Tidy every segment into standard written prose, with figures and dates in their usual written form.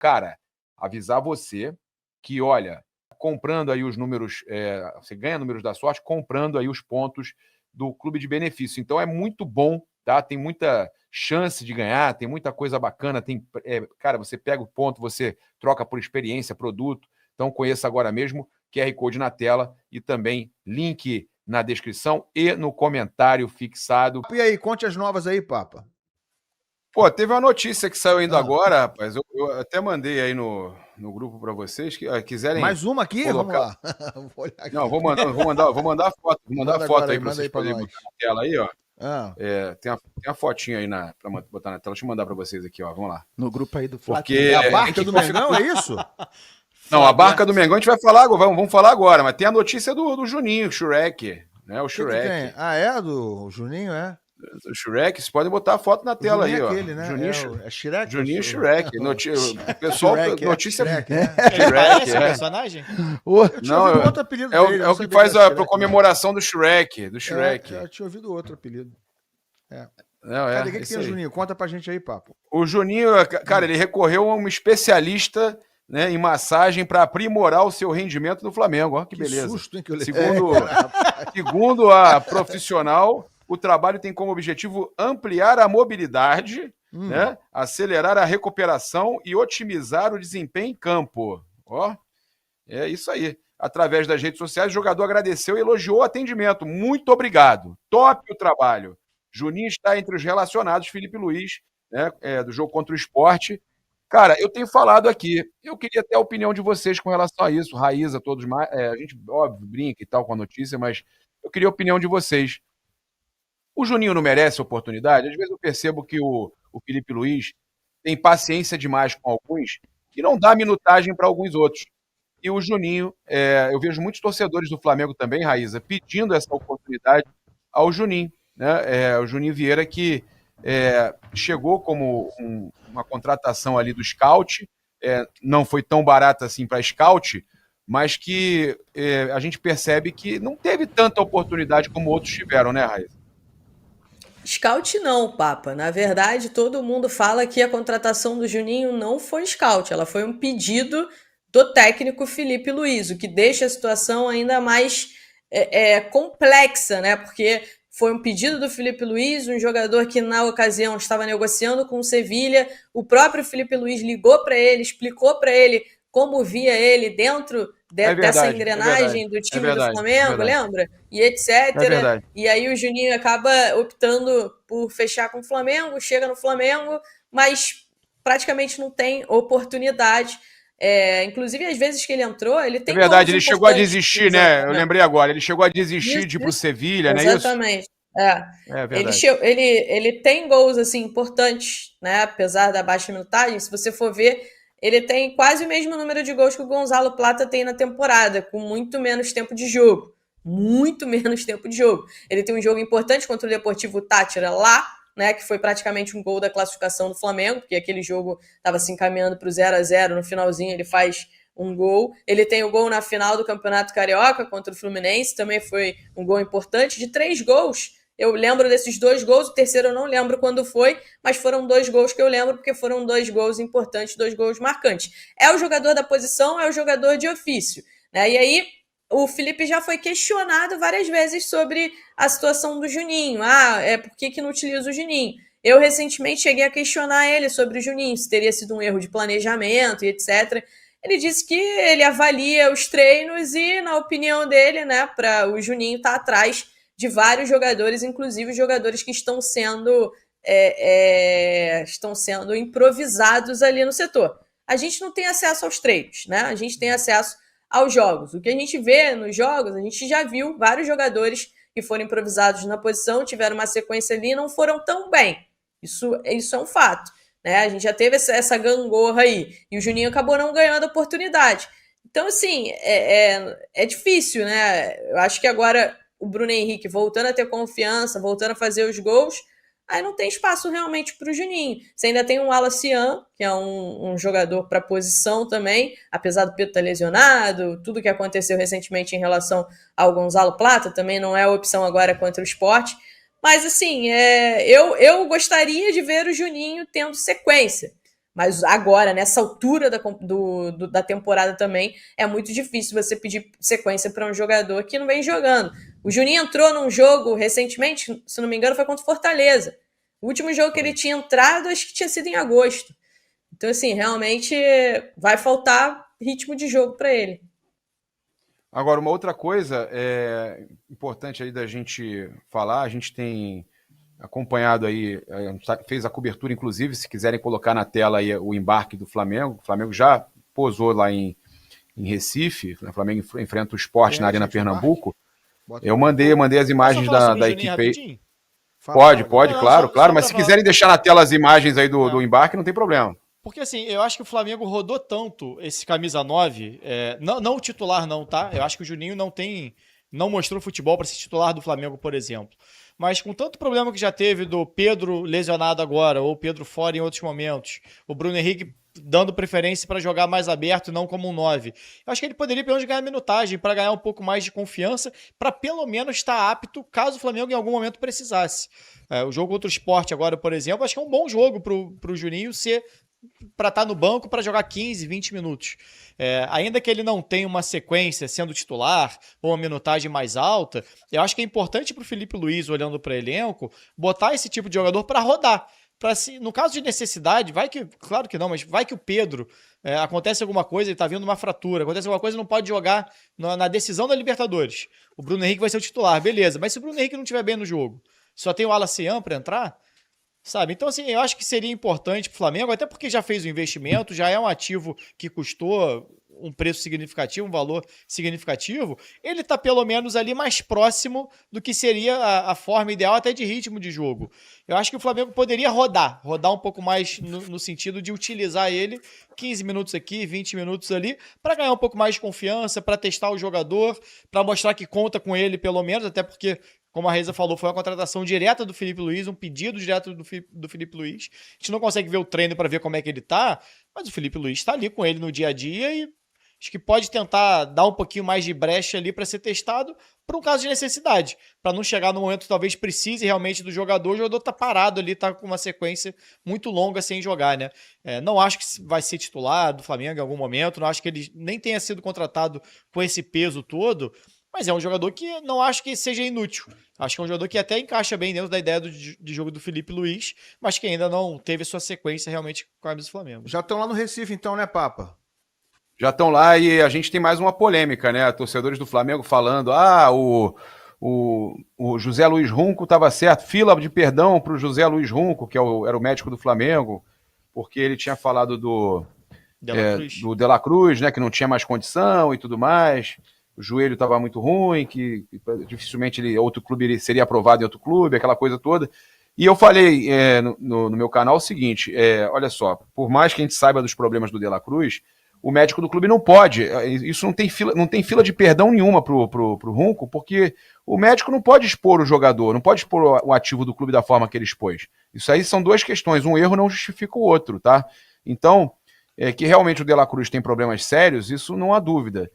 Cara, avisar você que, olha, comprando aí os números, você ganha números da sorte comprando aí os pontos do clube de benefício. Então é muito bom, tá? Tem muita chance de ganhar, tem muita coisa bacana. Cara, você pega o ponto, você troca por experiência, produto. Então conheça agora mesmo, QR Code na tela e também link na descrição e no comentário fixado. E aí, conte as novas aí, Papa. Pô, teve uma notícia que saiu ainda agora, rapaz. Eu até mandei aí no grupo para vocês que quiserem. Mais uma aqui? Colocar... Vamos lá. Vou olhar aqui. Não, vou mandar a foto. Vou mandar a foto aí para vocês poderem botar na tela aí, ó. Tem a fotinha aí para botar na tela. Deixa eu mandar para vocês aqui, ó. Vamos lá. No grupo aí do Flamengo. Porque é a barca do Mengão, é isso? Não, a barca do Mengão a gente vai falar agora. Vamos falar agora, mas tem a notícia do Juninho, Shrek, né? O Shrek. Do Juninho, é? O Shrek, vocês podem botar a foto na tela aí, ó. Aquele, né? Juninho, é Shrek? Juninho Shrek. O pessoal, Shrek, notícia... Shrek, Ele parece o personagem? Eu tinha ouvido outro apelido dele. É o que faz a comemoração do Shrek. Eu tinha ouvido outro apelido. Cadê que tem o Juninho? Conta pra gente aí, Papo. O Juninho, cara, ele recorreu a um especialista, né, em massagem para aprimorar o seu rendimento no Flamengo. Olha que beleza. Susto, hein, que eu segundo a profissional, o trabalho tem como objetivo ampliar a mobilidade, né, acelerar a recuperação e otimizar o desempenho em campo. Ó, é isso aí. Através das redes sociais, o jogador agradeceu e elogiou o atendimento. Muito obrigado. Top o trabalho. Juninho está entre os relacionados, Felipe Luiz, né, do jogo contra o Sport. Cara, eu tenho falado aqui, eu queria ter a opinião de vocês com relação a isso, Raíza, todos mais, a gente, óbvio, brinca e tal com a notícia, mas eu queria a opinião de vocês. O Juninho não merece oportunidade? Às vezes eu percebo que o Felipe Luiz tem paciência demais com alguns e não dá minutagem para alguns outros. E o Juninho, eu vejo muitos torcedores do Flamengo também, Raíza, pedindo essa oportunidade ao Juninho, né? O Juninho Vieira que chegou como uma contratação ali do Scout, não foi tão barata assim para Scout, mas que a gente percebe que não teve tanta oportunidade como outros tiveram, né, Raíssa? Scout não, Papa. Na verdade, todo mundo fala que a contratação do Juninho não foi Scout, ela foi um pedido do técnico Felipe Luiz, o que deixa a situação ainda mais complexa, né? Porque foi um pedido do Felipe Luiz, um jogador que na ocasião estava negociando com o Sevilha. O próprio Felipe Luiz ligou para ele, explicou para ele como via ele dentro dessa engrenagem do time do Flamengo, lembra? E etc. E aí o Juninho acaba optando por fechar com o Flamengo, chega no Flamengo, mas praticamente não tem oportunidade. Inclusive, às vezes que ele entrou, ele tem... ele chegou a desistir, né? Eu lembrei agora, ele chegou a desistir de ir pro Sevilha, né? Exatamente. Ele tem gols assim, importantes, né? Apesar da baixa minutagem, se você for ver, ele tem quase o mesmo número de gols que o Gonzalo Plata tem na temporada, com muito menos tempo de jogo. Muito menos tempo de jogo. Ele tem um jogo importante contra o Deportivo Táchira lá, né, que foi praticamente um gol da classificação do Flamengo, porque aquele jogo estava se encaminhando para o 0-0, no finalzinho ele faz um gol. Ele tem o gol na final do Campeonato Carioca contra o Fluminense, também foi um gol importante. De 3 gols, eu lembro desses 2 gols, o terceiro eu não lembro quando foi, mas foram 2 gols que eu lembro, porque foram 2 gols importantes, 2 gols marcantes. É o jogador da posição, é o jogador de ofício, né? E aí o Felipe já foi questionado várias vezes sobre a situação do Juninho. Por que não utiliza o Juninho? Eu recentemente cheguei a questionar ele sobre o Juninho, se teria sido um erro de planejamento e etc. Ele disse que ele avalia os treinos e, na opinião dele, né, para o Juninho estar atrás de vários jogadores, inclusive jogadores que estão sendo improvisados ali no setor. A gente não tem acesso aos treinos, né? A gente tem acesso aos jogos. O que a gente vê nos jogos, a gente já viu vários jogadores que foram improvisados na posição, tiveram uma sequência ali e não foram tão bem. Isso é um fato, né? A gente já teve essa gangorra aí. E o Juninho acabou não ganhando a oportunidade. Então, assim, é difícil, né? Eu acho que agora o Bruno Henrique voltando a ter confiança, voltando a fazer os gols, aí não tem espaço realmente para o Juninho. Você ainda tem um Alacian, que é um jogador para posição também, apesar do Pedro estar lesionado, tudo que aconteceu recentemente em relação ao Gonzalo Plata, também não é a opção agora contra o Sport. Mas, assim, eu gostaria de ver o Juninho tendo sequência. Mas agora, nessa altura da temporada também, é muito difícil você pedir sequência para um jogador que não vem jogando. O Juninho entrou num jogo recentemente, se não me engano, foi contra o Fortaleza. O último jogo que ele tinha entrado, acho que tinha sido em agosto. Então, assim, realmente vai faltar ritmo de jogo para ele. Agora, uma outra coisa importante aí da gente falar, a gente tem acompanhado aí, fez a cobertura, inclusive, se quiserem colocar na tela aí o embarque do Flamengo. O Flamengo já posou lá em Recife, o Flamengo enfrenta o Sport na Arena Pernambuco. Eu mandei as imagens da equipe aí. Pode, claro, mas se quiserem deixar na tela as imagens aí do embarque, não tem problema. Porque assim, eu acho que o Flamengo rodou tanto esse camisa 9, não o titular não, tá? Eu acho que o Juninho não mostrou futebol para ser titular do Flamengo, por exemplo. Mas com tanto problema que já teve do Pedro lesionado agora, ou Pedro fora em outros momentos, o Bruno Henrique dando preferência para jogar mais aberto e não como um 9. Eu acho que ele poderia pelo menos ganhar minutagem para ganhar um pouco mais de confiança, para pelo menos estar apto caso o Flamengo em algum momento precisasse. O jogo contra o Sport agora, por exemplo, acho que é um bom jogo para o Juninho ser para estar no banco para jogar 15, 20 minutos. Ainda que ele não tenha uma sequência sendo titular ou uma minutagem mais alta, eu acho que é importante para o Felipe Luiz, olhando para o elenco, botar esse tipo de jogador para rodar. No caso de necessidade, claro que não, mas vai que o Pedro acontece alguma coisa, ele está vindo uma fratura, acontece alguma coisa, não pode jogar na decisão da Libertadores. O Bruno Henrique vai ser o titular, beleza. Mas se o Bruno Henrique não estiver bem no jogo, só tem o Alacian para entrar, sabe? Então, assim, eu acho que seria importante para o Flamengo, até porque já fez o investimento, já é um ativo que custou um preço significativo, um valor significativo, ele está pelo menos ali mais próximo do que seria a forma ideal até de ritmo de jogo. Eu acho que o Flamengo poderia rodar um pouco mais no sentido de utilizar ele 15 minutos aqui, 20 minutos ali, para ganhar um pouco mais de confiança, para testar o jogador, para mostrar que conta com ele pelo menos, até porque como a Reisa falou, foi uma contratação direta do Felipe Luiz, um pedido direto do Felipe Luiz. A gente não consegue ver o treino para ver como é que ele tá, mas o Felipe Luiz está ali com ele no dia a dia e acho que pode tentar dar um pouquinho mais de brecha ali para ser testado por um caso de necessidade, para não chegar no momento que talvez precise realmente do jogador, o jogador tá parado ali, tá com uma sequência muito longa sem jogar, né? Não acho que vai ser titular do Flamengo em algum momento, não acho que ele nem tenha sido contratado com esse peso todo, mas é um jogador que não acho que seja inútil. Acho que é um jogador que até encaixa bem dentro da ideia de jogo do Felipe Luiz, mas que ainda não teve sua sequência realmente com a camisa do Flamengo. Já estão lá no Recife então, né, Papa? Já estão lá e a gente tem mais uma polêmica, né? Torcedores do Flamengo falando, o José Luiz Runco estava certo, fila de perdão para o José Luiz Runco, que era o médico do Flamengo, porque ele tinha falado do De La Cruz, né, que não tinha mais condição e tudo mais. O joelho estava muito ruim, que dificilmente outro clube seria aprovado em outro clube, aquela coisa toda. E eu falei no meu canal o seguinte, olha só, por mais que a gente saiba dos problemas do De La Cruz, o médico do clube não pode, isso não tem fila de perdão nenhuma pro Runco, porque o médico não pode expor o jogador, não pode expor o ativo do clube da forma que ele expôs. Isso aí são duas questões, um erro não justifica o outro, tá? Então, que realmente o De La Cruz tem problemas sérios, isso não há dúvida.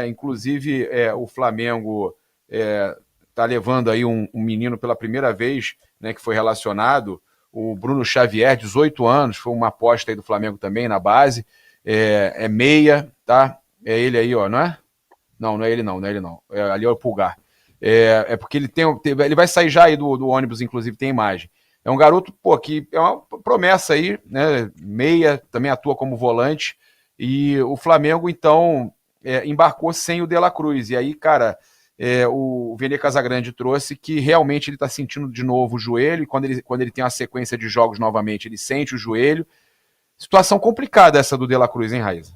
Inclusive o Flamengo está levando aí um menino pela primeira vez, né, que foi relacionado, o Bruno Xavier, 18 anos, foi uma aposta aí do Flamengo também na base, meia, tá? É ele aí, ó, não é? Não é ele não. Ali é o Pulgar. Porque ele vai sair já aí do ônibus, inclusive tem imagem. É um garoto, que é uma promessa aí, né? Meia, também atua como volante, e o Flamengo, então, embarcou sem o De La Cruz. E aí, cara, o Vene Casagrande trouxe que realmente ele está sentindo de novo o joelho, e quando ele tem uma sequência de jogos novamente, ele sente o joelho. Situação complicada essa do De La Cruz, hein, Raíssa?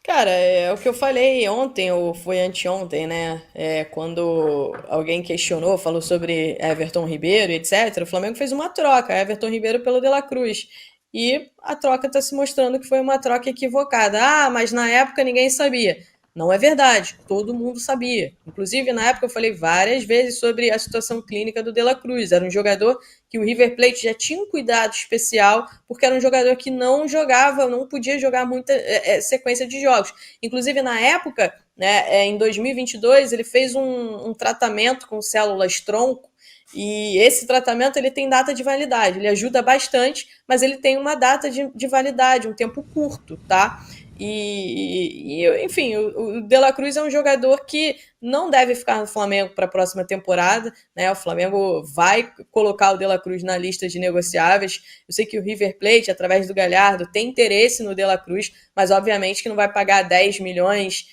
Cara, é o que eu falei ontem, ou foi anteontem, né? Quando alguém questionou, falou sobre Everton Ribeiro, etc. O Flamengo fez uma troca, Everton Ribeiro pelo De La Cruz. E a troca está se mostrando que foi uma troca equivocada. Mas na época ninguém sabia. Não é verdade, todo mundo sabia. Inclusive, na época eu falei várias vezes sobre a situação clínica do De La Cruz. Era um jogador que o River Plate já tinha um cuidado especial, porque era um jogador que não jogava, não podia jogar muita sequência de jogos. Inclusive, na época, né, em 2022, ele fez um tratamento com células tronco, E esse tratamento ele tem data de validade, ele ajuda bastante, mas ele tem uma data de validade, um tempo curto, tá? Enfim, o De La Cruz é um jogador que não deve ficar no Flamengo para a próxima temporada, né? O Flamengo vai colocar o De La Cruz na lista de negociáveis. Eu sei que o River Plate, através do Galhardo, tem interesse no De La Cruz, mas obviamente que não vai pagar 10 milhões,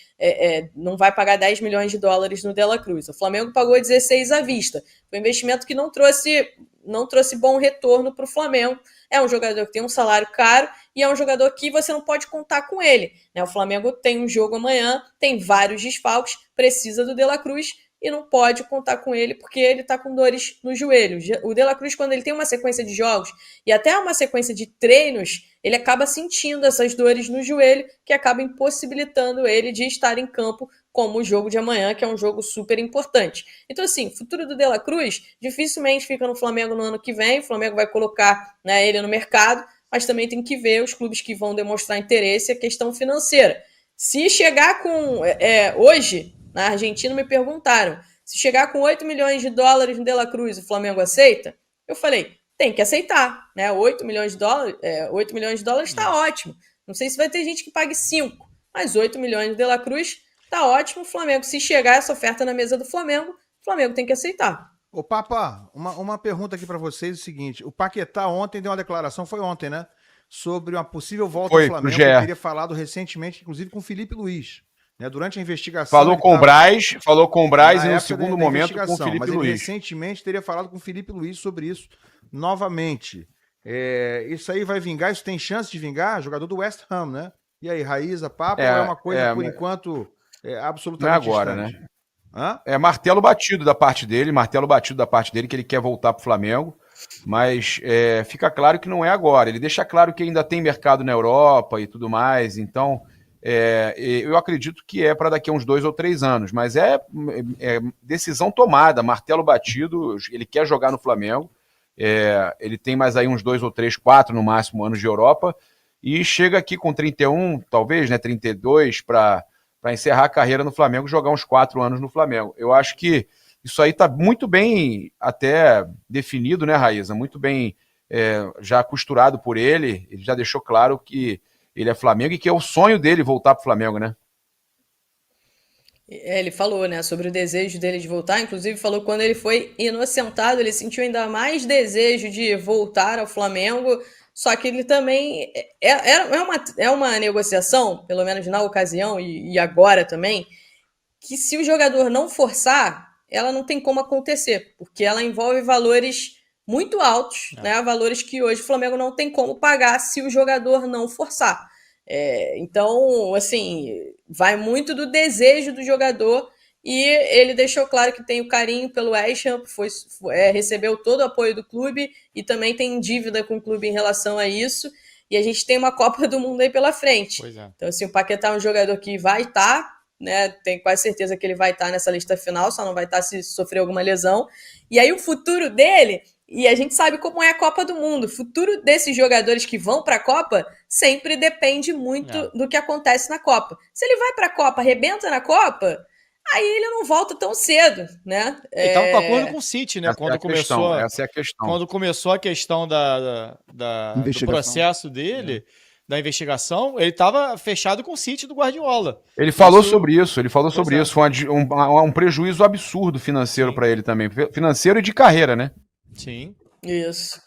não vai pagar 10 milhões de dólares no De La Cruz. O Flamengo pagou 16 à vista. Foi um investimento que não trouxe bom retorno para o Flamengo. É um jogador que tem um salário caro e é um jogador que você não pode contar com ele, né? O Flamengo tem um jogo amanhã, tem vários desfalques, precisa do De La Cruz e não pode contar com ele porque ele está com dores no joelho. O De La Cruz, quando ele tem uma sequência de jogos e até uma sequência de treinos, ele acaba sentindo essas dores no joelho que acaba impossibilitando ele de estar em campo como o jogo de amanhã, que é um jogo super importante. Então, assim, o futuro do De La Cruz dificilmente fica no Flamengo no ano que vem. O Flamengo vai colocar, né, ele no mercado, mas também tem que ver os clubes que vão demonstrar interesse e a questão financeira. Se chegar com... hoje, na Argentina, me perguntaram, se chegar com 8 milhões de dólares no De La Cruz, o Flamengo aceita? Eu falei, tem que aceitar, né? 8 milhões de dólares está ótimo. Não sei se vai ter gente que pague 5, mas 8 milhões de De La Cruz tá ótimo. O Flamengo, se chegar essa oferta na mesa do Flamengo, o Flamengo tem que aceitar. Ô, Papa, uma pergunta aqui para vocês, é o seguinte, o Paquetá ontem deu uma declaração, foi ontem, né? Sobre uma possível volta ao Flamengo, que ele teria falado recentemente, inclusive com o Felipe Luiz, né? Durante a investigação... Falou com o Braz e no segundo momento com o Felipe Luiz. Ele recentemente teria falado com o Felipe Luiz sobre isso novamente. Isso aí vai vingar? Isso tem chance de vingar? Jogador do West Ham, né? E aí, Raíza, Papa, ou é uma coisa, por enquanto, absolutamente não é agora, distante? né? Hã? É martelo batido da parte dele, que ele quer voltar para o Flamengo, mas fica claro que não é agora. Ele deixa claro que ainda tem mercado na Europa e tudo mais, então eu acredito que é para daqui a uns 2 ou 3 anos, mas é decisão tomada, martelo batido, ele quer jogar no Flamengo, ele tem mais aí uns 2 ou 3, 4 no máximo anos de Europa, e chega aqui com 31, talvez, né, 32, para encerrar a carreira no Flamengo, jogar uns 4 anos no Flamengo. Eu acho que isso aí está muito bem até definido, né, Raíza? Muito bem já costurado por ele. Ele já deixou claro que ele é Flamengo e que é o sonho dele voltar para o Flamengo, né? Ele falou, né, sobre o desejo dele de voltar. Inclusive falou que quando ele foi inocentado, ele sentiu ainda mais desejo de voltar ao Flamengo. Só que ele também é uma negociação, pelo menos na ocasião e agora também, que se o jogador não forçar, ela não tem como acontecer, porque ela envolve valores muito altos, né? Valores que hoje o Flamengo não tem como pagar se o jogador não forçar. Então, assim, vai muito do desejo do jogador. E ele deixou claro que tem o carinho pelo West Ham, recebeu todo o apoio do clube e também tem dívida com o clube em relação a isso. E a gente tem uma Copa do Mundo aí pela frente. Então, assim, o Paquetá é um jogador que vai estar, né? Tenho quase certeza que ele vai estar nessa lista final, só não vai estar se sofrer alguma lesão. E aí o futuro dele, e a gente sabe como é a Copa do Mundo, o futuro desses jogadores que vão para a Copa sempre depende muito do que acontece na Copa. Se ele vai para a Copa, arrebenta na Copa... Aí ele não volta tão cedo, né? Ele estava com acordo com o City, né? Essa é a questão. Quando começou a questão do processo dele, da investigação, ele estava fechado com o City do Guardiola. Ele falou sobre isso. Foi um prejuízo absurdo financeiro para ele também. Financeiro e de carreira, né? Sim. Isso.